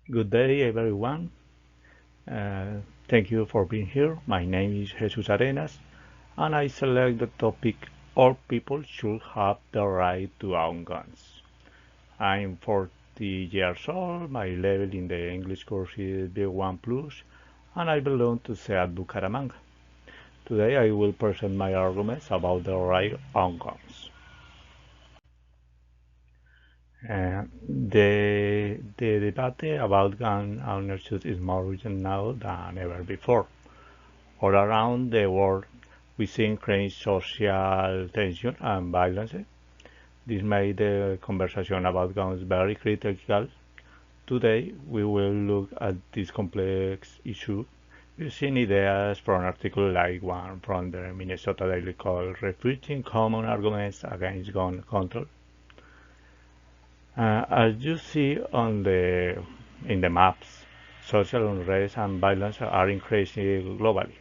Good day, everyone. Uh, Thank you for being here. My name is Jesus Arenas, and I select the topic All people should have the right to own guns. I'm 40 years old, my level in the English course is B1 Plus, and I belong to SEAT Bucaramanga. Today I will present my arguments about the right to own guns. The debate about gun ownership is more urgent now than ever before. All around the world, we see increased social tension and violence. This made the conversation about guns very critical. Today, we will look at this complex issue using ideas from articles like one from the Minnesota Daily called Refuting Common Arguments Against Gun Control. As you see in the maps, social unrest and violence are increasing globally.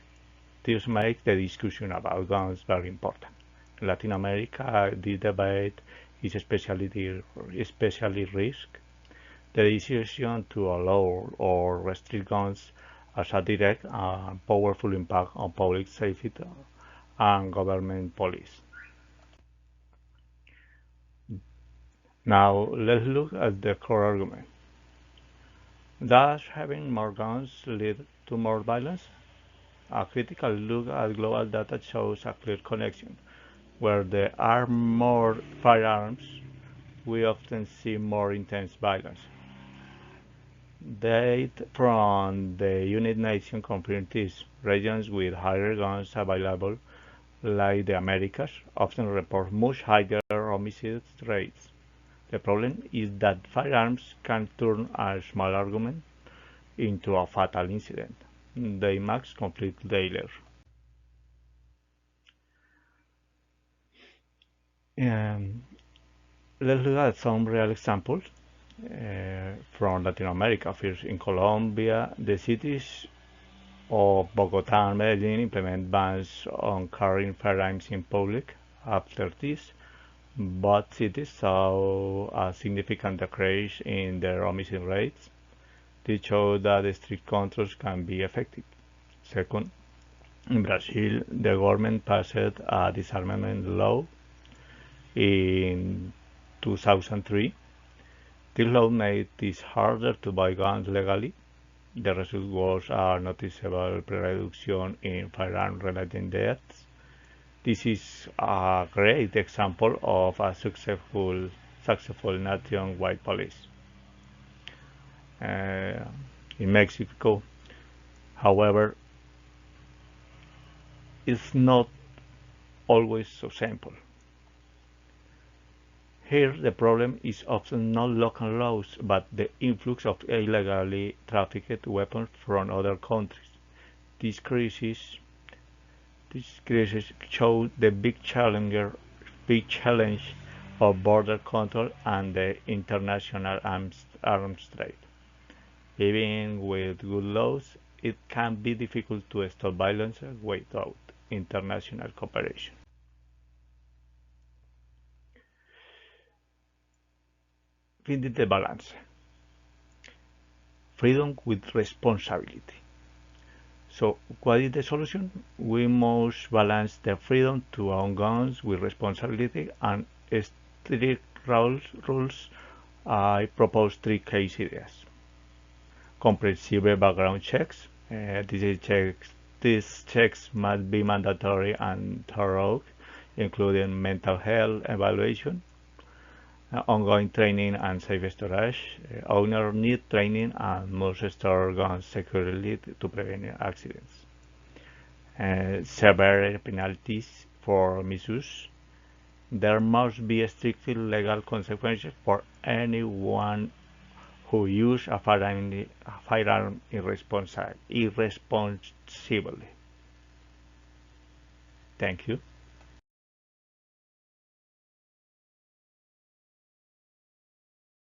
This makes the discussion about guns very important. In Latin America, this debate is especially risk. The decision to allow or restrict guns has a direct and powerful impact on public safety and government policy. Now, let's look at the core argument. Does having more guns lead to more violence? A critical look at global data shows a clear connection. Where there are more firearms, we often see more intense violence. Data from the United Nations confirms this. Regions with higher guns available, like the Americas, often report much higher homicide rates. The problem is that firearms can turn a small argument into a fatal incident. They must conflict daily. Um, let's look at some real examples from Latin America. First, in Colombia, the cities of Bogota and Medellin implement bans on carrying firearms in public. After this, both cities saw a significant decrease in their homicide rates. This shows that strict controls can be effective. Second, in Brazil, the government passed a disarmament law in 2003. This law made it harder to buy guns legally. The result was a noticeable reduction in firearm-related deaths. This is a great example of a successful nationwide policy. Uh, in Mexico, however, it's not always so simple. Here, the problem is often not local laws, but the influx of illegally trafficked weapons from other countries. This crisis, this crisis shows the big challenge of border control and the international arms trade. Even with good laws, it can be difficult to stop violence without international cooperation. Finding the balance. Freedom with responsibility. So, what is the solution? We must balance the freedom to own guns with responsibility and strict rules. I propose three case ideas. Comprehensive background checks. These checks must be mandatory and thorough, including mental health evaluation, ongoing training and safe storage. Owners need training and must store guns securely to prevent accidents. Severe penalties for misuse. There must be strict legal consequences for anyone who uses a firearm irresponsibly. Thank you.